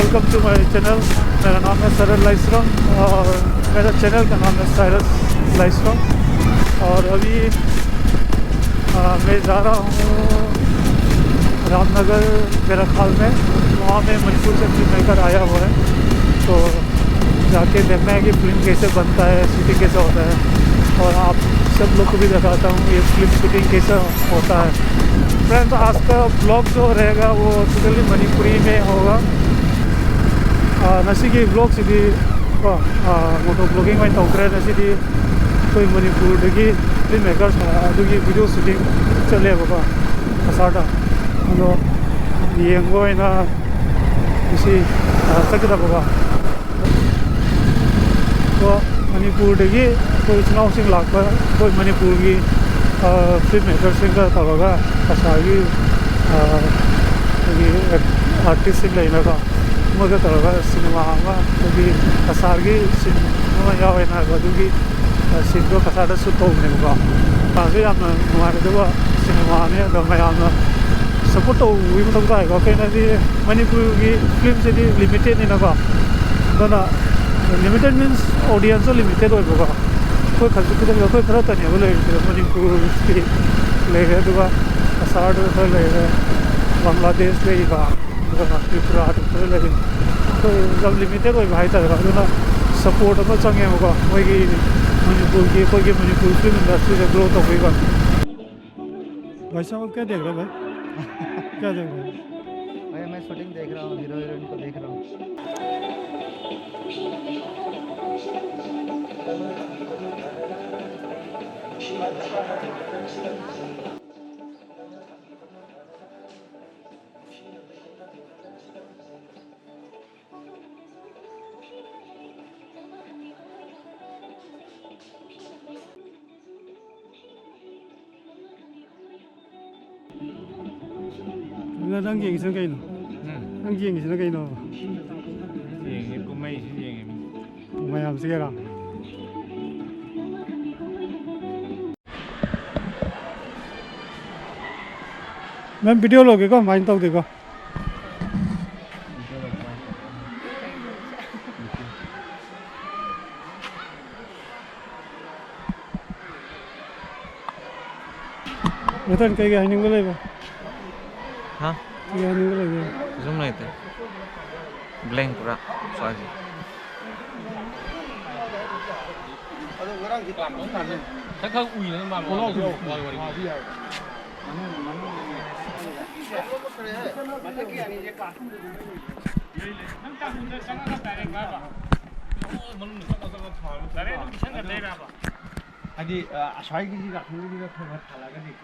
Welcome to my channel. मेरा नाम है सरल लाइसरम और मेरा चैनल का नाम है साइरस लाइसरम। और अभी मैं जा रहा हूँ रामनगर मेरा ख्याल में, वहाँ में मणिपुर से फिल्म मेकर आया हुआ है, तो जाके देखना है कि फिल्म कैसे बनता है, शूटिंग कैसा होता है, और आप सब लोग को भी दिखाता हूँ ये फिल्म शूटिंग कैसा होता है। फ्रेंड्स, आज का ब्लॉग जो रहेगा वो टोटली मणिपुरी में होगा। नसी की ब्लॉग सिदी मोटो ब्लॉगिंग में तौरे नसीदी कोई मणिपुर की फिल्म मेकर्स वीडियो शूटिंग चलेगा कसाटा अदो येंगोइना इसी चकदबगा तो मणिपुर कोई चुनाव सिंह लाख कोई मणिपुर की फिल्म मेकर्स तौर कसागी आर्टिस्ट लेना मोगा तौर सिनेमा कसागी सिनेमा सिंह कसाद शूट तौबनेबको याम नुंगाइदब सिनेमा मैम सपोर्ट तौबी मथौ ताइको कहीं मणिपुर की फिल्म से लिमिटेड नीको लिमिटेड मीन्स ऑडियंस लिमिटेड होगा कोई खजूद कोई खरा तनेब लेर मणिपुर की लेरे कसाद लेरे बांग्लादेश लेगा त्रिपुरा लेरे जब लिमिटेड होता सपोर्ट चंगेबको मोगी मणिपुर की कोई मणिपुर फिल्म इंडस्ट्री से ग्रो तौबीगा। भाई साहब क्या देख रहे हैं भाई? क्या देख रहे हैं भाई? मैं शूटिंग देख रहा हूँ, हीरो हीरोइन को देख रहा हूँ। नंग येंगिसन कइनो नंग येंगिसन कइनो येंगे कुमाई से येंगे मयाम से गेरा मैं वीडियो लोगे को माइन तक देखो वेतन कई हाइनिंग बोलेबा हाँ zoom नहीं थे blank पूरा स्वागी अभी आशाई की रखने की थोड़ा थाला का देख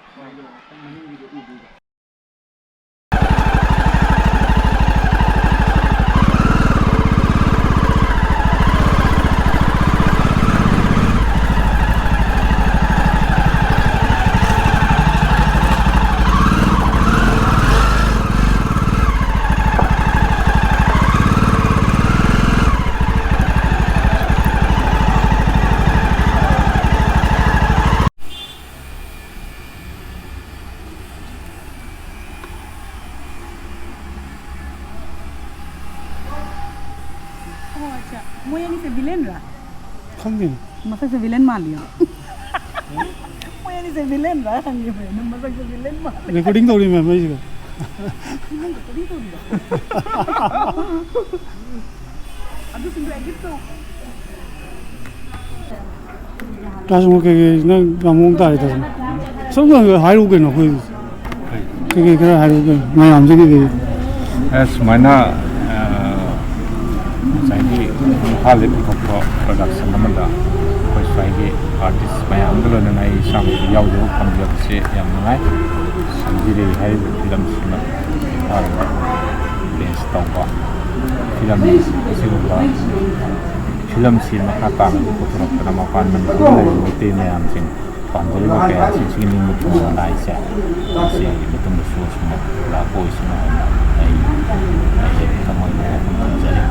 मसक से विलेन मान लिया मुझे नहीं से विलेन रहा है ये मसक से विलेन मान रिकॉर्डिंग थोड़ी मैं इसका रिकॉर्डिंग थोड़ी अभी सिंगल एडिट तो तास मो के ना गामों ताई तो सब लोग हाइरू के ना कोई के करा हाइरू के मैं हमसे की एस माइना साइकी हाले पिकअप प्रोडक्शन नमदा कोई साइकी आर्टिस्ट मैं आंदोलन में आई शामिल याव जो कम से याम नाइ संजीरे है फिल्म सिमा हाल बेस तौबा फिल्म सिमा फिल्म सिमा खाता में पुत्र नमा पान में होते में आम सिंह पांजरे में क्या चीज़ नहीं मुझे नाइ से मुझे सोच में ला कोई सुना आई कमाई में जाए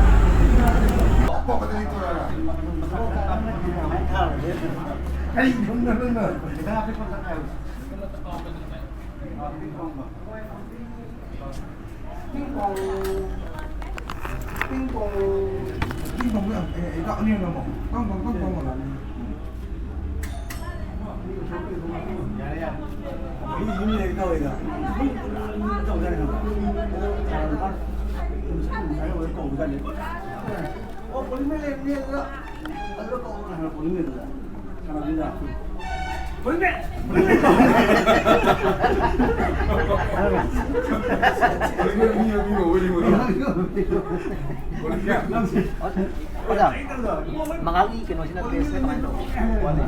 Makali kino sina test na kamano. Wala.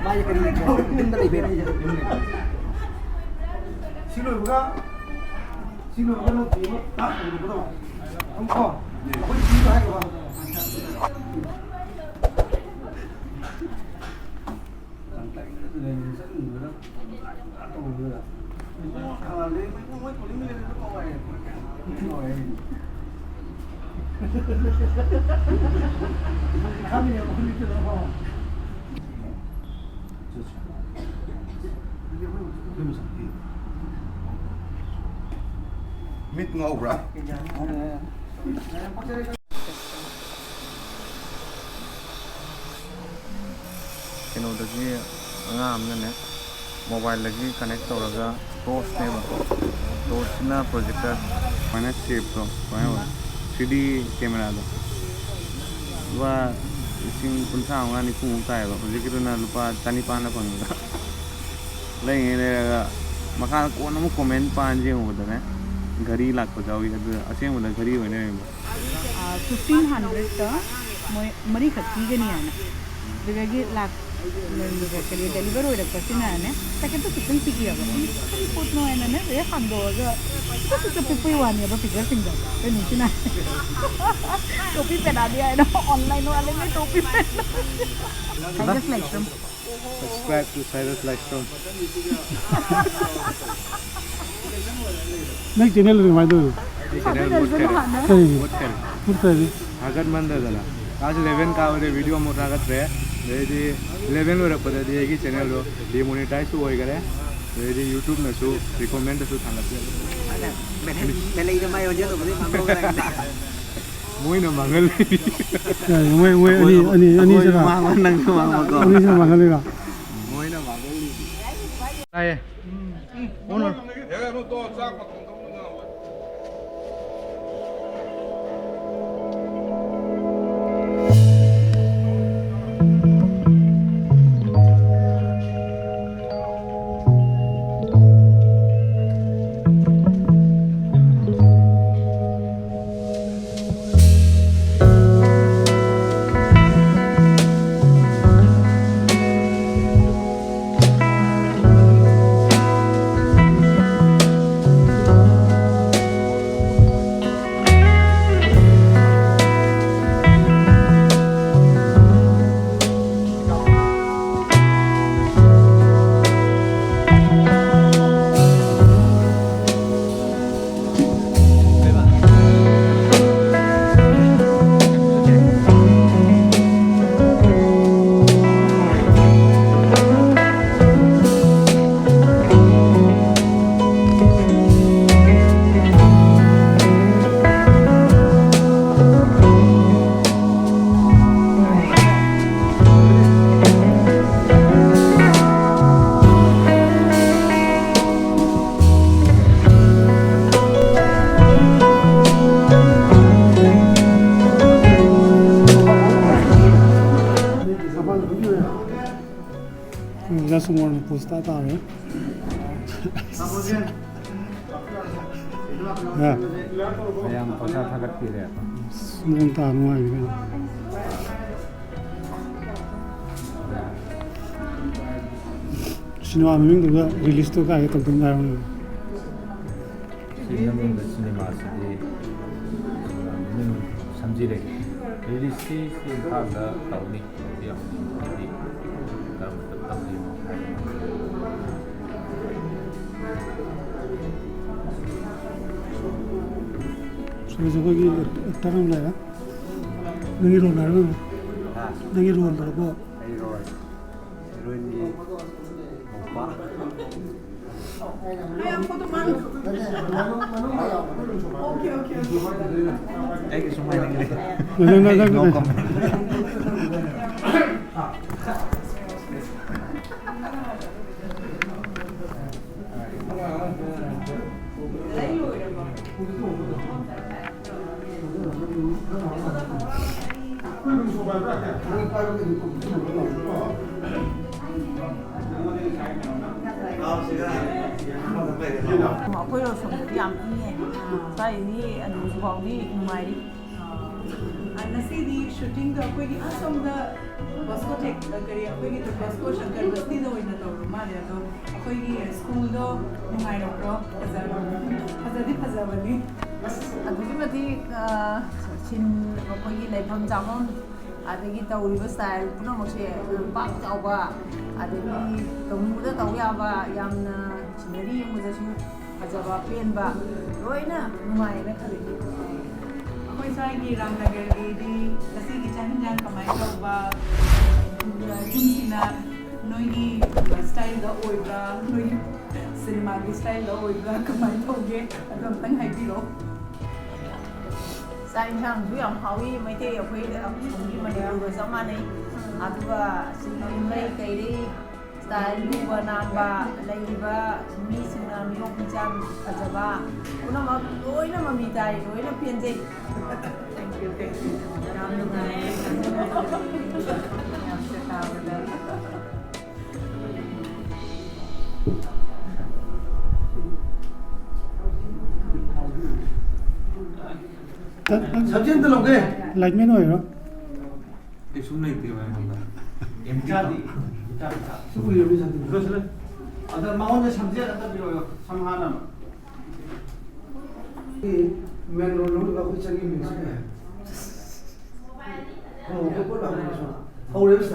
Maya ka rin. Tinda libera. Sino ba? Sino ba no timo? Ta, ano ba? Ang ko. Ako dito ay ba? Mít ngầu ra. ꯀꯩꯅꯣꯗꯒꯤ ꯑꯉꯥꯡ ꯑꯃꯅꯅꯦ ꯃꯣꯕꯥꯏꯜꯗꯒꯤ ꯀꯅꯦꯛ ꯇꯧꯔꯒ ꯇꯣꯔꯆꯅꯦꯕ ꯇꯣꯔꯆꯁꯤꯅ projector ꯁꯨꯃꯥꯏꯅ ꯁꯦꯞꯇꯣ ꯁꯨꯃꯥꯏꯅ ꯑꯣꯏ 3D ꯀꯦꯃꯦꯔꯥꯗꯣ ꯂꯨꯄꯥ 35,000 ꯅꯤꯐꯨꯃꯨꯛ ꯇꯥꯏꯌꯦꯕ ꯍꯧꯖꯤꯛꯀꯤꯗꯨꯅ ꯂꯨꯄꯥ 1,400ꯅ ꯐꯪꯉꯦꯕ ꯂꯩꯉꯩ ꯂꯩꯔꯒ ꯃꯈꯥꯗ ꯀꯣꯟꯅ ꯑꯃꯨꯛ ꯀꯣꯃꯦꯟ ꯄꯥꯟ ꯌꯦꯡꯉꯨꯕꯗꯅꯦ ꯘꯔꯤ ꯂꯥꯛꯄ ꯌꯥꯎꯏ ꯑꯗꯨ ꯑꯁꯦꯡꯕꯗ ꯘꯔꯤ ꯑꯣꯏꯅ ꯂꯩꯔꯝꯕ 1,500ꯇ ꯃꯣꯏ ꯃꯔꯤꯈꯛ ꯄꯤꯒꯅꯤ ꯍꯥꯏꯅ ꯑꯗꯨꯗꯒꯤ ꯀꯔꯤ ꯗꯦꯂꯤꯚꯔ ꯑꯣꯏꯔꯛꯄꯁꯤꯅꯅꯦ ꯄꯦꯀꯦꯠꯇꯣ ꯈꯤꯇꯪ ꯄꯤꯛꯏꯕ ꯀꯔꯤ ꯄꯣꯠꯅꯣ ꯍꯥꯏꯅꯅꯦ ꯍꯦꯛ ꯍꯥꯡꯗꯣꯛꯑꯒ ꯈꯤꯇꯪ ꯄꯤꯛꯄꯒꯤ ꯋꯥꯅꯦꯕ ꯐꯤꯒꯔꯁꯤꯡꯗꯣ ꯀꯩꯅꯣꯁꯤꯅ टोपी पहना दिया है ना ऑनलाइन वाले में टोपी पहना Cyrus livestream Subscribe to Cyrus Livestream. नहीं चैनल रिमाइंड दो चैनल मुझे आगत मंद दला आज 11 का वाले वीडियो मोटागत रहे रेडी 11 वर पद दे की चैनल रो डिमोनेटाइज होय करे रेडी YouTube में सो रिकमेंड सो थांगत मैं ले इधर माय वजह तो बड़ी मांगो करेंगे मोइनो मंगल मैं अनि से मांगन नंग मांगो अनि से मंगल लेगा मोइनो मंगल आए ओनो 내가 너또 싹 바꾼 거 Ya semua posta tahu ya. Ya, yang posa thagat pire semua tahu ini. Sinema memang juga rilis tu kayak tonton jalan. Cinema से समझिरे रिलीज से भागा तौनी दिया हिंदी का मतलब तब्दील Sudah bagi tanam lah ya. Nanti roll lah, nanti roll lah, heroin di Hai foto mana? Oke. Semua ini. No Aku lo semua yang ini, saya ini anu sebab ni numai. Nasi di shooting tu aku ini asam dah basko tek kari aku ini tu basko shangkar basti dah ini tu rumah dia tu aku ini school tu numai doktor pasal bani. Aku ni mati chin aku ini lepas zaman ada kita urus style pun macam pak kau ba ada ni temu dah tahu ya ba yang sendiri yang macam ajar pen ba roina numai nak kali. Aku saya di Ramnagar di nasi kicahin jangan kamai kau ba jumsina noi style dah oibra noi cinema style dah oibra kamai kau ge agam tang hai biro. Saya yang tu yang hawi macam apa ini Manipuri sama ni, aduga sini kiri style dua nama lagi ba ni sina ni orang macam aja ba, kuna mak doi nama midai doi nama pienje. Thank you. Ramai 사진 들어오게. Like me no है Semua itu memang. 수고 열리 사진. 그것을 아들 망원에 삼지에 갖다 빌어요. 삼 하나만. 이 맨롤로 갖고 저기 민수야. 그걸로 하는 거죠. 서울에 있어.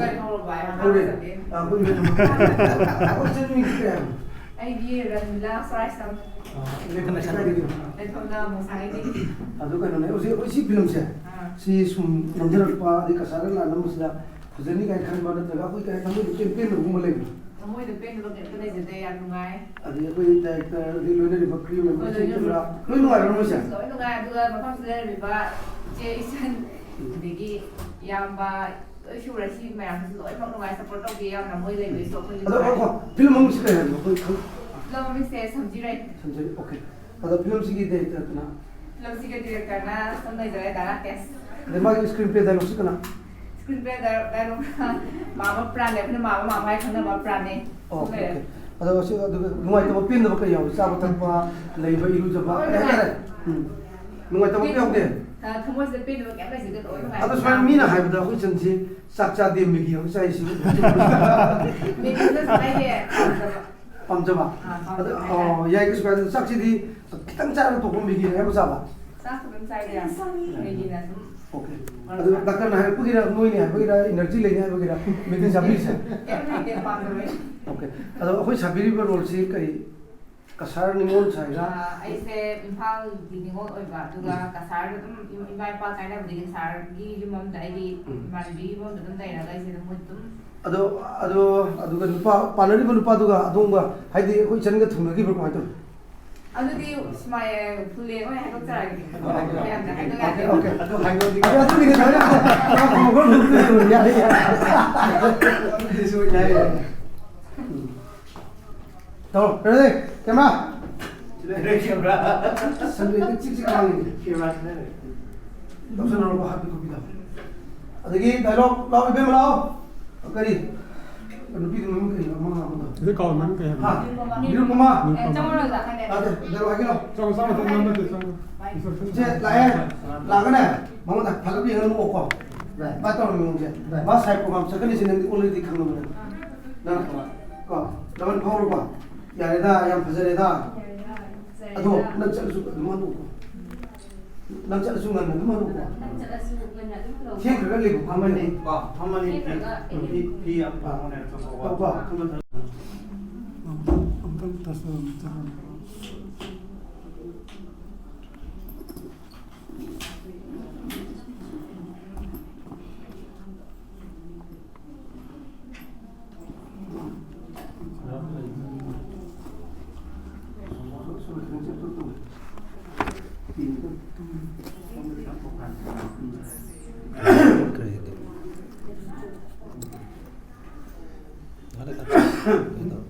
서울에. 아, 거기 왜 좀. 하고 저기 민수야. Ai Ranmila Roshan 이게 그냥 잘하게. luwang. 아주 그러네. 어시 필름세. 시숨 남자를과 이 가사를 나는 무슨 부전이 가이 칸 바는 데가 거기 가이 담을 캠페인을 보면 Amoy depende do que tu dizes de anungai. 아니 거기 다이터 리로네리 버크리 멤버 친구라 그런 거 알고 있어. Anungai tu mafam seder biba je isan degi yamba shurasi mayam tu loi mak nungai support do ge yam namoy le be so ko. 아도 필름 몽시 가야 돼. 거기 Lama mi se samji rai. 선생님 오케이. 아도 필름 시기 돼 있다구나. Lama si ke director na samnai jare dara test. 내 마기 스크린플레이 다이로 쓰거나. Screenplay daro mama plan le mama hai khana ma plan ne. 오케이. 아도 시 누가 있다고 핀도 먹고 요. 사부터 레이버 이루저 봐. 누가 있다고 뼈게. Ta thumos de pin do ke ba ji de oi ngai. 아도 잘 미나 하이보다 훨씬 지 싹자 데미기 형 사이시. Me ke sa sai de. 밤저봐. 야 이거 수가 싹지디 땅짜로 도금 미기 해보자 봐. Sa su ben sai de. Me na. 오케이. 아도 닥터 나 해보기라 노이니 해보기라 에너지 레니 해보기라 메딘 잡리세. Every day pa do. 오케이. 아도 거기 잡리버 롤시 까이 가사르 니몬 차이가 Aise Impal dingo oiba duga kasar dum imbai pa kaina budi kasar gi jumam dai gi manbi mo dum dai na gai se dum 아도 누파 파너리버 누파도가 아동가 하이디 거기 저는 게 등록이 볼거 같아. adudi smaye fulle oi ha doktor agi 오케이. 아도 하이디 아도 이게 나야. 아 그걸 못해. 야. this way 야. 더 그래. 개마. Kamera. 선배 찍찍하는 Kamera. 남선으로 하비 겁니다. 아저기 다이럭 나오면 뱀을 나오. 어까리. 누비 좀 먹는 거 엄마가 한다. 이제 가면 그냥 하. 이름 뭐마? chamoro da kaine 아들 내가 하기로. 좀 싸면 좀 남는데 이제 나에 나가네. 뭐다 발급이 하는 거 없고. 네. 맞다는 문제. 마 사이코 감 저근이 지는 오늘이 간 거는. 나 거. 너는 파워로 봐. 야래다 양 파절에다. 아도 난 잘수 너무 놓고. 난 잘수 난 너무 놓고. thiên cái lịch của mình đi, Hamani pi apa mana tu bawa. apa, 엄청 땄어.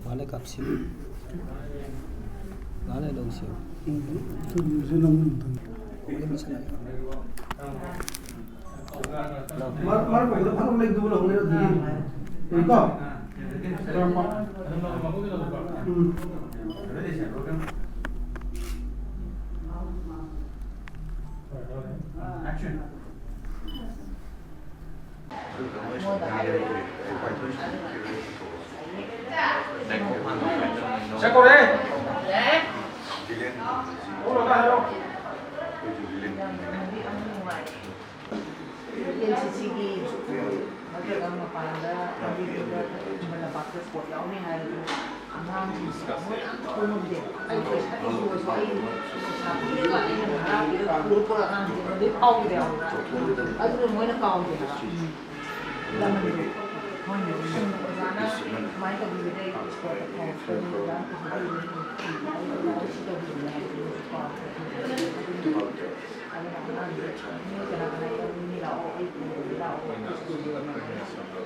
Wale kapsi. Wale dong sih. Ini masalah. Mar ko da phang leg du lo ngi di ni ko Action. Siap kau deh. Oh, dah dah. Yan si Sige, magagang mapanda, pagbibigat, malapaktas po, yaw ni Hari, ang hangin, tulog din. Ay, pues, at isuwas ko, ay, sabi ko, ay, nangharap, puro po lang ang hindi, pao din ako. At ito mo, nakaw din ako. Laman din. Sana, may kagbibigay, sport ako, pero lang,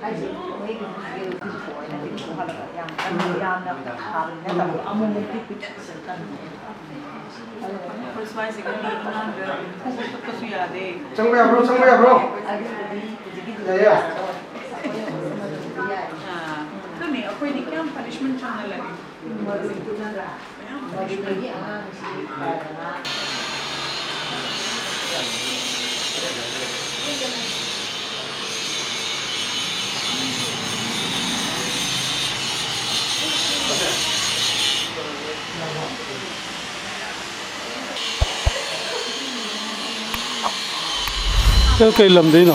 kasi Changba bro. Ya ya. Kami, ako'y di kaya punishment siya na lang. Sir, kay lamday no?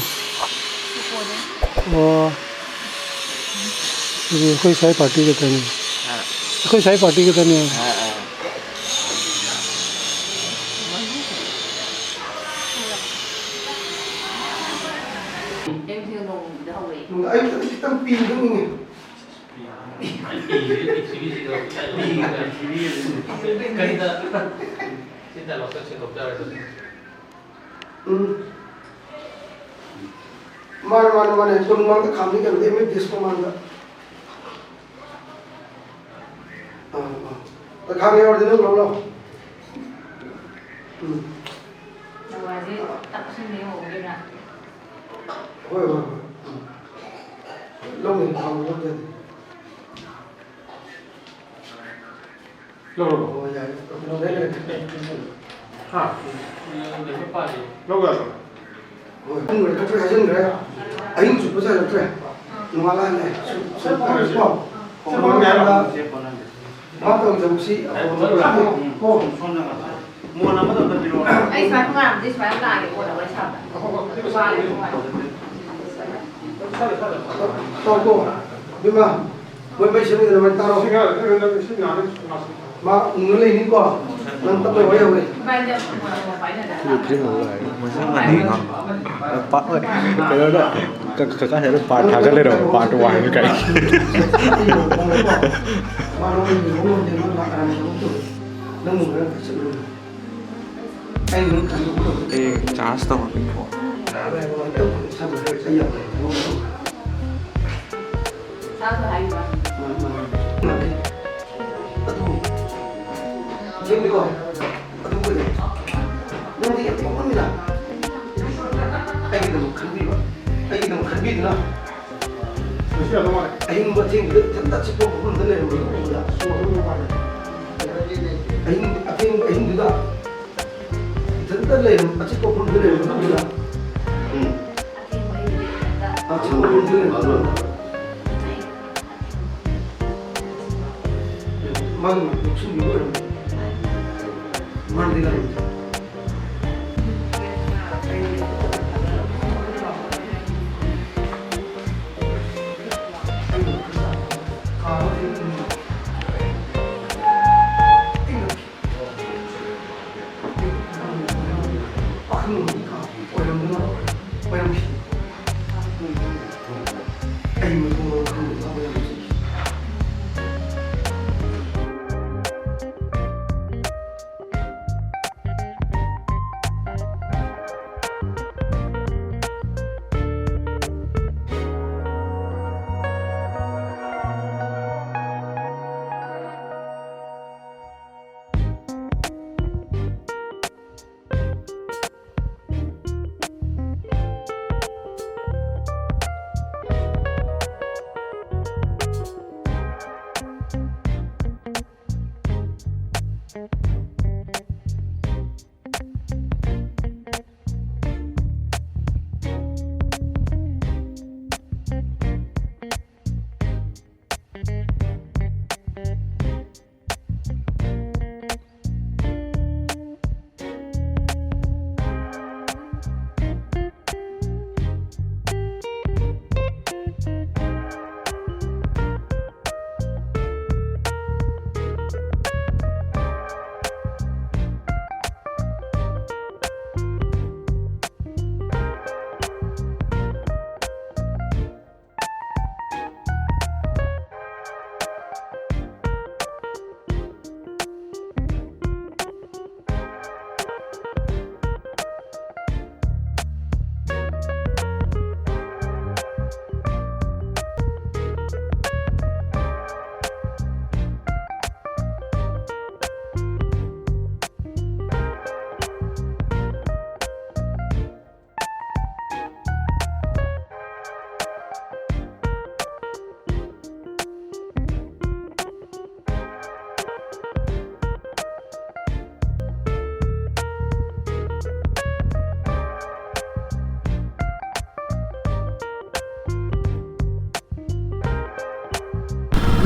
कोई Sai party के तने कोई Sai party के तने em chưa nồng đâu vậy. Anh tâm pin cái mình mana pun mang tak kami kan dia medis pun tak kami orang dia nak lalu Rồi thì tập sinh lý hộ đi nè. ôi lâu mình không có gì lâu rồi lâu đấy này ha lâu rồi không người không phải dân đấy anh chụp cái là phải nó là này chụp cái sport không có nghe là nó từng giống sĩ cô mua nó mất rồi đi rồi Anh phải không làm, đi phải không làm thì cô đã quay xong. Qua lại không phải. cô nhưng mà với bây giờ mình tao mà người lên đi qua nâng tập về rồi Vai nhận một phải là đã làm. Mình sẽ làm gì không? Part ơi, cái đó cái này là part thằng cái này rồi, part one cái cái. mà nó mình muốn thì nó lại làm nó được nó ngủ nó thật sự luôn anh muốn thằng đúng rồi Ê, chả sao mà mình bỏ. về rồi đâu sao mà xây dựng nó Sao rồi anh vậy? mà 지금 이거 어떤 거지? 너무 되게 뻔합니다. 아기 너무 큰 비가, 아기 너무 큰 비구나. 아기 뭐 지금 그 텐다 치고 부분 들려요 우리가. 아기 누가 텐다를 치고 부분 들려요 우리가. 아 치고 부분 들려요. 막 욕심 이거예요. 만들어야 돼.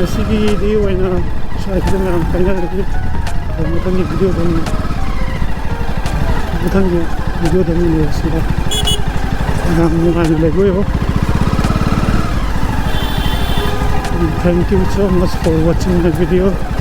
ꯉꯁꯤꯒꯤꯗꯤ ꯑꯣꯏꯅ ꯁ꯭ꯋꯥꯏꯁꯤꯗ ꯃꯌꯥꯝ ꯀꯥꯏꯅꯔꯒꯦ ꯃꯊꯪꯒꯤ ꯚꯤꯗꯤꯑꯣꯗ ꯑꯃꯨꯛ ꯌꯦꯡꯁꯤꯔ ꯌꯥꯝ ꯅꯨꯡꯉꯥꯏꯅ ꯂꯩꯕ ꯑꯣꯏꯌꯣ. Thank you so much for watching my video.